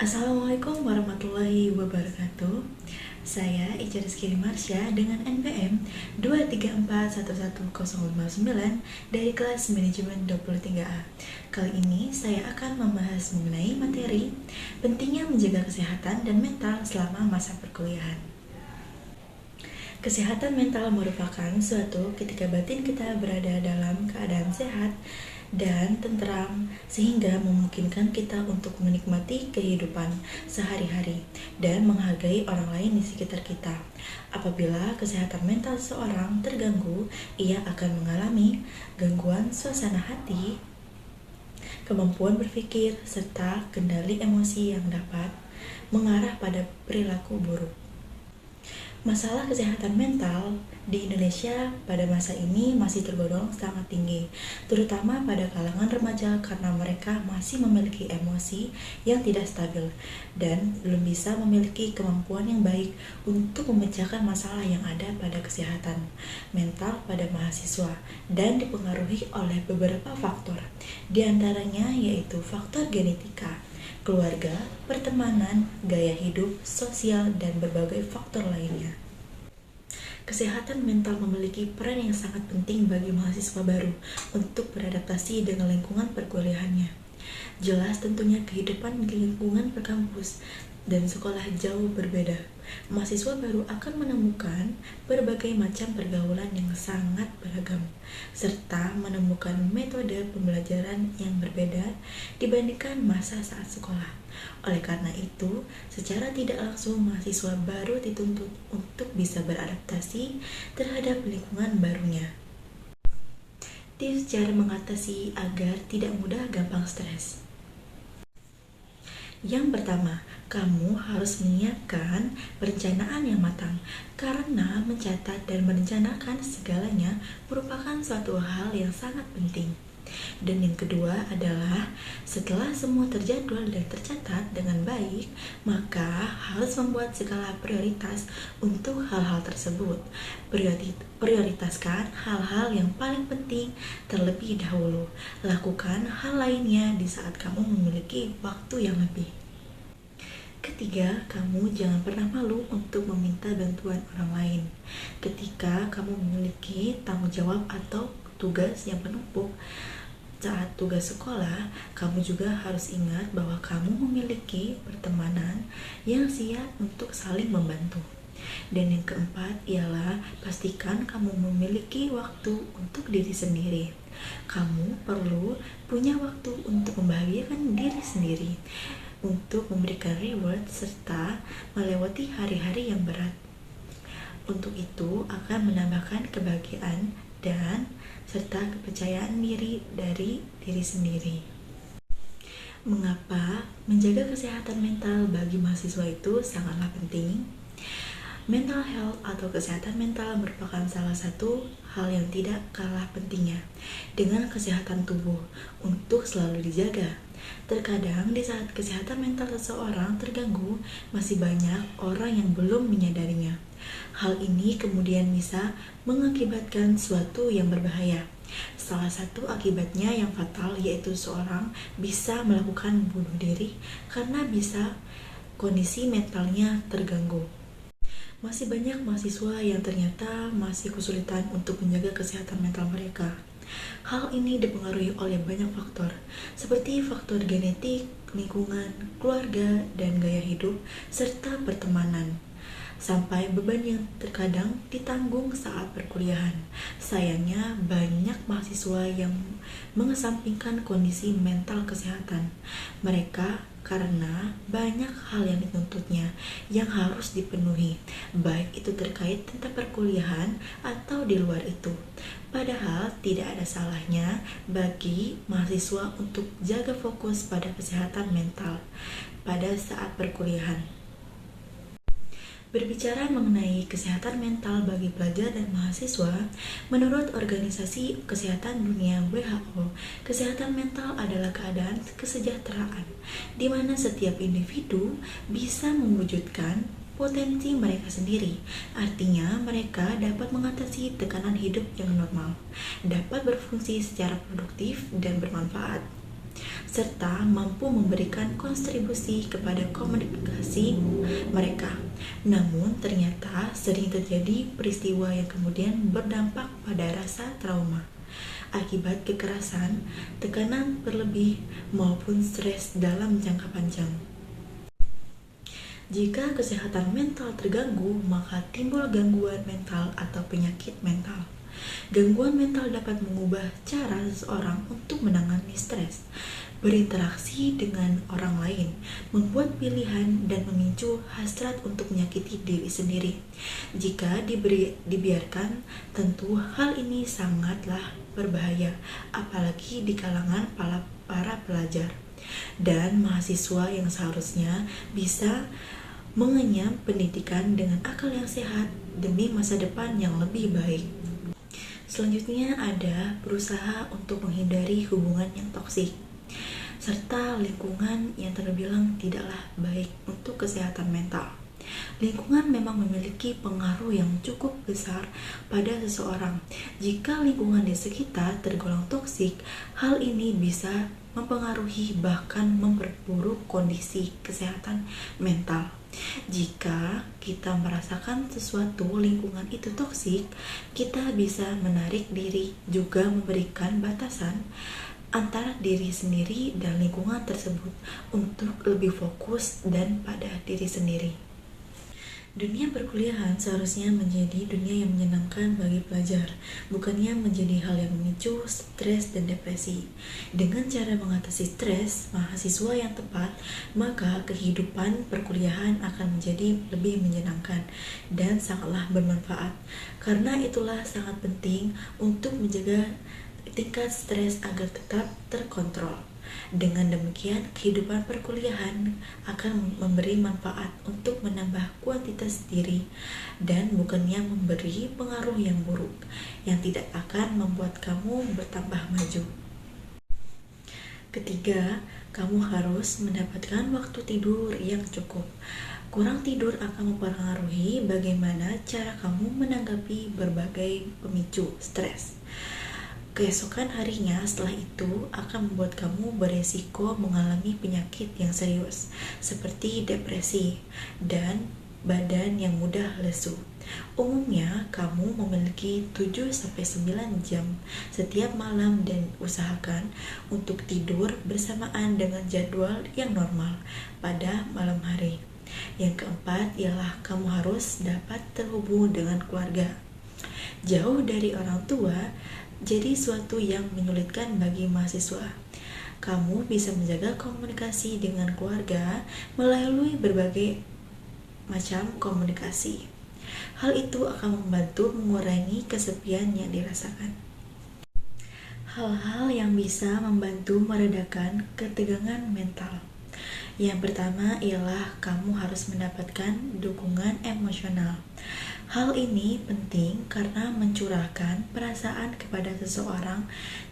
Assalamualaikum warahmatullahi wabarakatuh. Saya Ica Rizky Marsha dengan NPM 234111059 dari kelas manajemen 23A. Kali ini saya akan membahas mengenai materi pentingnya menjaga kesehatan dan mental selama masa perkuliahan. Kesehatan mental merupakan suatu ketika batin kita berada dalam keadaan sehat dan tentram sehingga memungkinkan kita untuk menikmati kehidupan sehari-hari dan menghargai orang lain di sekitar kita. Apabila kesehatan mental seseorang terganggu, ia akan mengalami gangguan suasana hati, kemampuan berpikir, serta kendali emosi yang dapat mengarah pada perilaku buruk. Masalah kesehatan mental di Indonesia pada masa ini masih tergolong sangat tinggi, terutama pada kalangan remaja karena mereka masih memiliki emosi yang tidak stabil dan belum bisa memiliki kemampuan yang baik untuk memecahkan masalah yang ada pada kesehatan mental pada mahasiswa dan dipengaruhi oleh beberapa faktor, diantaranya yaitu faktor genetika, keluarga, pertemanan, gaya hidup, sosial, dan berbagai faktor lainnya. Kesehatan mental memiliki peran yang sangat penting bagi mahasiswa baru untuk beradaptasi dengan lingkungan perkuliahannya. Jelas tentunya kehidupan di lingkungan perkampus dan sekolah jauh berbeda. Mahasiswa baru akan menemukan berbagai macam pergaulan yang sangat beragam, serta menemukan metode pembelajaran yang berbeda dibandingkan masa saat sekolah. Oleh karena itu, secara tidak langsung mahasiswa baru dituntut untuk bisa beradaptasi terhadap lingkungan barunya. Tips cara mengatasi agar tidak mudah gampang stres. Yang pertama, kamu harus menyiapkan perencanaan yang matang karena mencatat dan merencanakan segalanya merupakan suatu hal yang sangat penting. Dan yang kedua adalah setelah semua terjadwal dan tercatat dengan baik, maka harus membuat skala prioritas untuk hal-hal tersebut. Prioritaskan hal-hal yang paling penting terlebih dahulu. Lakukan hal lainnya di saat kamu memiliki waktu yang lebih. Ketiga, kamu jangan pernah malu untuk meminta bantuan orang lain. Ketika kamu memiliki tanggung jawab atau tugas yang menumpuk saat tugas sekolah, kamu juga harus ingat bahwa kamu memiliki pertemanan yang siap untuk saling membantu. Dan yang keempat ialah pastikan kamu memiliki waktu untuk diri sendiri. Kamu perlu punya waktu untuk membahagiakan diri sendiri, untuk memberikan reward serta melewati hari-hari yang berat. Untuk itu akan menambahkan kebahagiaan dan serta kepercayaan diri dari diri sendiri. Mengapa menjaga kesehatan mental bagi mahasiswa itu sangatlah penting? Mental health atau kesehatan mental merupakan salah satu hal yang tidak kalah pentingnya dengan kesehatan tubuh untuk selalu dijaga. Terkadang di saat kesehatan mental seseorang terganggu, masih banyak orang yang belum menyadarinya. Hal ini kemudian bisa mengakibatkan suatu yang berbahaya. Salah satu akibatnya yang fatal yaitu seorang bisa melakukan bunuh diri karena bisa kondisi mentalnya terganggu. Masih banyak mahasiswa yang ternyata masih kesulitan untuk menjaga kesehatan mental mereka. Hal ini dipengaruhi oleh banyak faktor, seperti faktor genetik, lingkungan, keluarga, dan gaya hidup, serta pertemanan. Sampai beban yang terkadang ditanggung saat perkuliahan. Sayangnya banyak mahasiswa yang mengesampingkan kondisi mental kesehatan mereka karena banyak hal yang dituntutnya yang harus dipenuhi, baik itu terkait tentang perkuliahan atau di luar itu. Padahal tidak ada salahnya bagi mahasiswa untuk jaga fokus pada kesehatan mental pada saat perkuliahan. Berbicara mengenai kesehatan mental bagi pelajar dan mahasiswa, menurut Organisasi Kesehatan Dunia WHO, kesehatan mental adalah keadaan kesejahteraan di mana setiap individu bisa mewujudkan potensi mereka sendiri. Artinya, mereka dapat mengatasi tekanan hidup yang normal, dapat berfungsi secara produktif dan bermanfaat. serta mampu memberikan kontribusi kepada komunikasi mereka. Namun ternyata sering terjadi peristiwa yang kemudian berdampak pada rasa trauma akibat kekerasan, tekanan berlebih, maupun stres dalam jangka panjang. Jika kesehatan mental terganggu, maka timbul gangguan mental atau penyakit mental. Gangguan mental dapat mengubah cara seseorang untuk menangani stres, berinteraksi dengan orang lain, membuat pilihan, dan memicu hasrat untuk menyakiti diri sendiri. Jika dibiarkan, tentu hal ini sangatlah berbahaya, apalagi di kalangan para pelajar dan mahasiswa yang seharusnya bisa mengenyam pendidikan dengan akal yang sehat demi masa depan yang lebih baik. Selanjutnya ada berusaha untuk menghindari hubungan yang toksik serta lingkungan yang terbilang tidaklah baik untuk kesehatan mental. Lingkungan memang memiliki pengaruh yang cukup besar pada seseorang. Jika lingkungan di sekitar tergolong toksik, hal ini bisa mempengaruhi bahkan memperburuk kondisi kesehatan mental. Jika kita merasakan sesuatu lingkungan itu toksik, kita bisa menarik diri, juga memberikan batasan antara diri sendiri dan lingkungan tersebut untuk lebih fokus dan pada diri sendiri. Dunia perkuliahan seharusnya menjadi dunia yang menyenangkan bagi pelajar, bukannya menjadi hal yang memicu stres dan depresi. Dengan cara mengatasi stres mahasiswa yang tepat, maka kehidupan perkuliahan akan menjadi lebih menyenangkan dan sangatlah bermanfaat. Karena itulah sangat penting untuk menjaga tingkat stres agar tetap terkontrol. Dengan demikian, kehidupan perkuliahan akan memberi manfaat untuk menambah kuantitas diri dan bukannya memberi pengaruh yang buruk yang tidak akan membuat kamu bertambah maju. Ketiga, kamu harus mendapatkan waktu tidur yang cukup. Kurang tidur akan mempengaruhi bagaimana cara kamu menanggapi berbagai pemicu stres. Keesokan harinya setelah itu akan membuat kamu beresiko mengalami penyakit yang serius seperti depresi dan badan yang mudah lesu. Umumnya kamu memiliki 7-9 jam setiap malam dan usahakan untuk tidur bersamaan dengan jadwal yang normal pada malam hari. Yang keempat ialah kamu harus dapat terhubung dengan keluarga. Jauh dari orang tua jadi suatu yang menyulitkan bagi mahasiswa. Kamu bisa menjaga komunikasi dengan keluarga melalui berbagai macam komunikasi. Hal itu akan membantu mengurangi kesepian yang dirasakan. Hal-hal yang bisa membantu meredakan ketegangan mental. Yang pertama ialah kamu harus mendapatkan dukungan emosional. Hal ini penting karena mencurahkan perasaan kepada seseorang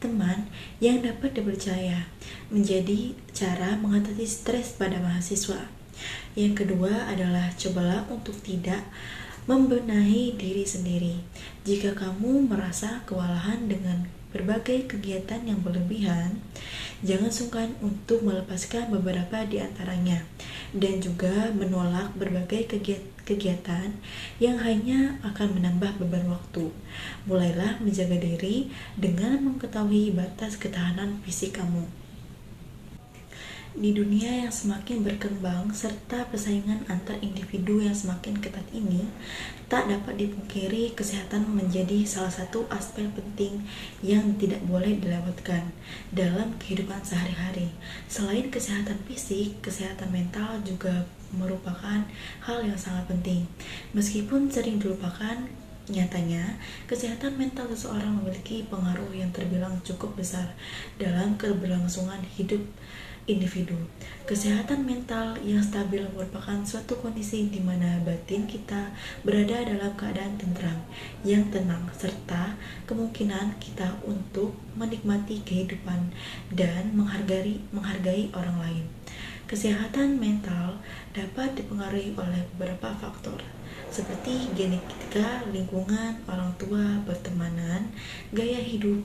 teman yang dapat dipercaya menjadi cara mengatasi stres pada mahasiswa. Yang kedua adalah cobalah untuk tidak membenahi diri sendiri. Jika kamu merasa kewalahan dengan berbagai kegiatan yang berlebihan, jangan sungkan untuk melepaskan beberapa di antaranya dan juga menolak berbagai kegiatan yang hanya akan menambah beban waktu. Mulailah menjaga diri dengan mengetahui batas ketahanan fisik kamu. Di dunia yang semakin berkembang serta persaingan antar individu yang semakin ketat ini, tak dapat dipungkiri kesehatan menjadi salah satu aspek penting yang tidak boleh dilewatkan dalam kehidupan sehari-hari. Selain kesehatan fisik, kesehatan mental juga merupakan hal yang sangat penting. Meskipun sering dilupakan, nyatanya, kesehatan mental seseorang memiliki pengaruh yang terbilang cukup besar dalam keberlangsungan hidup individu. Kesehatan mental yang stabil merupakan suatu kondisi di mana batin kita berada dalam keadaan tentram, yang tenang, serta kemungkinan kita untuk menikmati kehidupan dan menghargai orang lain. Kesehatan mental dapat dipengaruhi oleh beberapa faktor, seperti genetika, lingkungan, orang tua, pertemanan, gaya hidup,